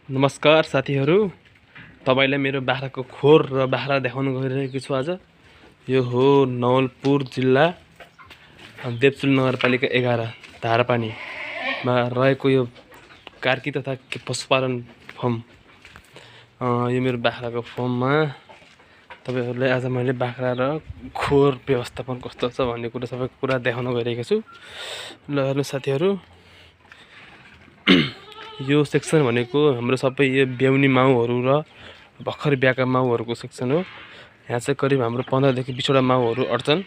नमस्कार साथीहरू, तपाईलाई मेरो बाख्राको खोर र बाख्रा देखाउन गइरहेको छु। आज यो हो नवलपुर जिल्ला देवचुल नगरपालिका 11 धारापानीमा रहेको यो कार्की तथा पशुपालन फर्म। यो मेरो बाख्राको फर्ममा तपाईहरुलाई आज मैले बाख्रा र खोर व्यवस्थापन कस्तो छ भन्ने कुरा सबै कुरा देखाउन गइरहेको छु। ल हेर्नु साथीहरू, यो सेक्सन भनेको हाम्रो सबै यो ब्याउनी माउहरू र भर्खर ब्याएका माउहरूको सेक्सन हो। यहाँ चाहिँ करिब हाम्रो 15 देखि 20 वटा माउहरू अट्छन्।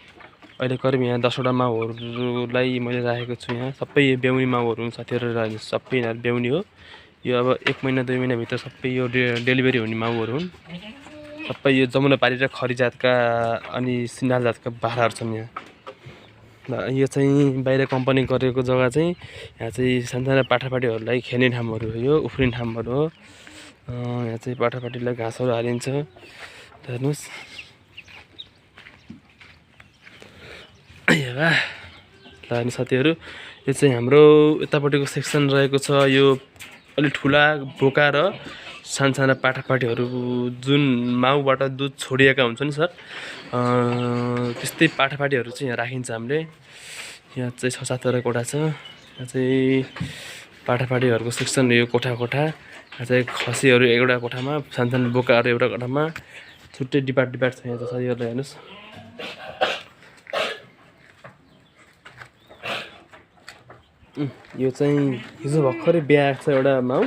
अहिले करिब यहाँ 10 वटा माउहरूलाई मैले राखेको छु। यहाँ सबै यो ब्याउनी माउहरू हुन् साथीहरू, सबै यिनीहरू ब्याउनी हो। यो अब 1 महिना 2 महिना भित्र सबै यो डेलिभरी हुने माउहरू हुन्। सबै यो जमुनापारी र खरी जातका अनि सिन्धाल जातका बाख्राहरू छन्। यो चाहिँ बाहिर कम्पनी गरेको जग्गा चाहिँ यहाँ चाहिँ सानसाना पाठापाटीहरूलाई खेल्ने ठाउँहरू हो, यो उफ्रिने ठाउँहरू हो। यहाँ चाहिँ पाठापाटीलाई घाँसहरू हालिन्छ। हेर्नुहोस्, हेर्नु साथीहरू, यो चाहिँ हाम्रो यतापट्टिको सेक्सन रहेको छ। यो अलिक ठुला बोका र सानसाना पाठापाटीहरू जुन माउबाट दुध छोडिएका हुन्छ नि सर, त्यस्तै पाठापाटीहरू चाहिँ यहाँ राखिन्छ हामीले। यहाँ चाहिँ 6-7 वटा कोठा छ। यहाँ चाहिँ पाठापाटीहरूको सेक्सन, यो कोठा यहाँ चाहिँ खसीहरू एउटा कोठामा, सानसानो बोकाहरू एउटा कोठामा, छुट्टै डिपार्ट छ। यहाँ चाहिँ साथीहरूलाई हेर्नुहोस्, यो चाहिँ हिजो भर्खरै ब्याएको छ एउटा माउ।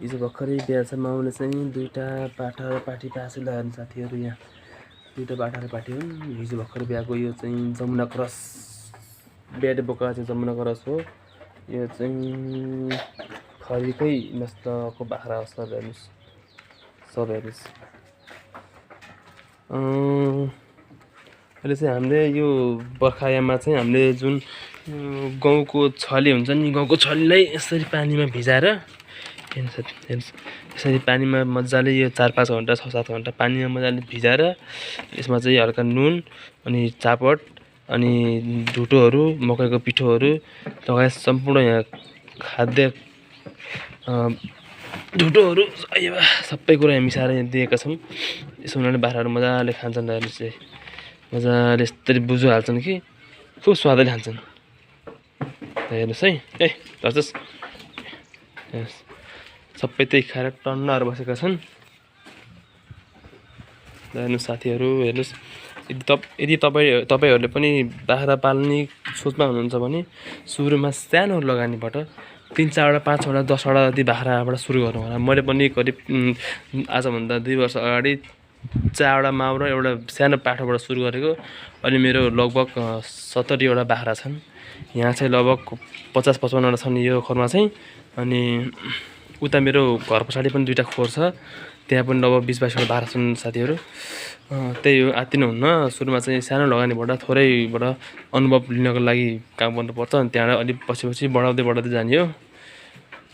हिजो भर्खरै ब्याएको छ माउले चाहिँ 2टा पाठा र पाठी पासेर हेर्नु साथीहरू, यहाँ 2टा पाठा र पाठी हुन्। हिजो भर्खरै ब्याएको यो चाहिँ जमुना क्रस ब्याड बोका चाहिँ जमुना क्रस हो। यो चाहिँ खरीकै नस्लको बाख्रा हो सर। हेर्नुहोस्, सब हेर्नुहोस्। अहिले चाहिँ हामीले यो बर्खायाममा चाहिँ हामीले जुन गहुँको छली हुन्छ नि, गहुँको छलीलाई यसरी पानीमा भिजाएर हेर्नुहोस्, यसरी पानीमा मजाले यो 4-5 घन्टा 6-7 घन्टा पानीमा मजाले भिजाएर यसमा चाहिँ हल्का नुन अनि चापट अनि ढुटोहरू, मकैको पिठोहरू लगायत सम्पूर्ण यहाँ खाद्य ढुटोहरू सबै कुरा यहाँ मिसाएर यहाँ दिएका छौँ। यसो उनीहरूले बाख्राहरू मजाले खान्छन्। हेर्नुहोस्, चाहिँ मजाले यस्तरी बुझो हाल्छन् कि खुब स्वादले खान्छन्। हेर्नुहोस् है, धर्छस्, हेर्नुहोस् सबै त्यही खाएर टन्नहरू बसेका छन्। हेर्नुहोस् साथीहरू, हेर्नुहोस्, यदि तपाईहरूले पनि बाख्रा पाल्ने सोचमा हुनुहुन्छ भने सुरुमा सानो लगानीबाट 3-4 वटा 5 वटा 10 वटा जति बाख्राबाट सुरु गर्नु होला। मैले पनि करिब आजभन्दा 2 वर्ष अगाडि 4 वटा माउ र एउटा सानो पाठोबाट सुरु गरेको। अनि मेरो लगभग 70 वटा बाख्रा छन्। यहाँ चाहिँ लगभग 50-55 वटा छन् यो खोरमा चाहिँ। अनि उता मेरो घर पछाडि पनि 2टा खोर छ, त्यहाँ पनि लगभग 20-22 वटा बाख्रा छन् साथीहरू। त्यही हो, आत्तिनु हुन्न। सुरुमा चाहिँ सानो लगानीबाट थोरैबाट अनुभव लिनको लागि काम गर्नुपर्छ। अनि त्यहाँबाट अलिक पछि बढाउँदै जाने हो,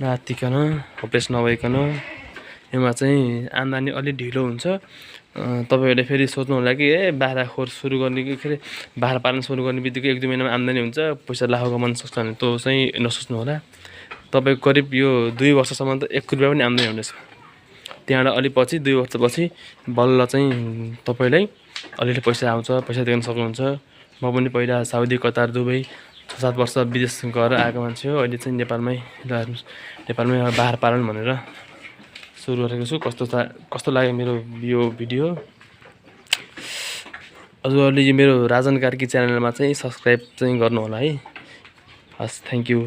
नआत्तिकन होप्लेस नभइकन। यसमा चाहिँ आम्दानी अलिक ढिलो हुन्छ। तपाईहरूले फेरि सोच्नु होला कि बाख्रा खोर सुरु गर्ने कि बाख्रा पालन सुरु गर्ने बित्तिकै 1-2 महिनामा आम्दानी हुन्छ, पैसा लाखौँ कमाउन सक्छ भने त्यो चाहिँ नसोच्नु होला। तपाईँको करिब यो 2 वर्षसम्म त 1 रुपियाँ पनि आम्दानी हुनेछ। त्यहाँबाट अलि पछि 2 वर्षपछि बल्ल चाहिँ तपाईँलाई अलिअलि पैसा आउँछ, पैसा दिन सक्नुहुन्छ। म पनि पहिला साउदी, कतार, दुबई 6-7 वर्ष विदेश गएर आएको मान्छे हो। अहिले चाहिँ नेपालमै बाख्रा पालन भनेर सुरु गरेको छु। कस्तो लाग्यो मेरो यो भिडियो? हजुरहरूले यो मेरो राजन कार्की च्यानलमा चाहिँ सब्सक्राइब चाहिँ गर्नु होला है। हस्, थ्याङ्क यू।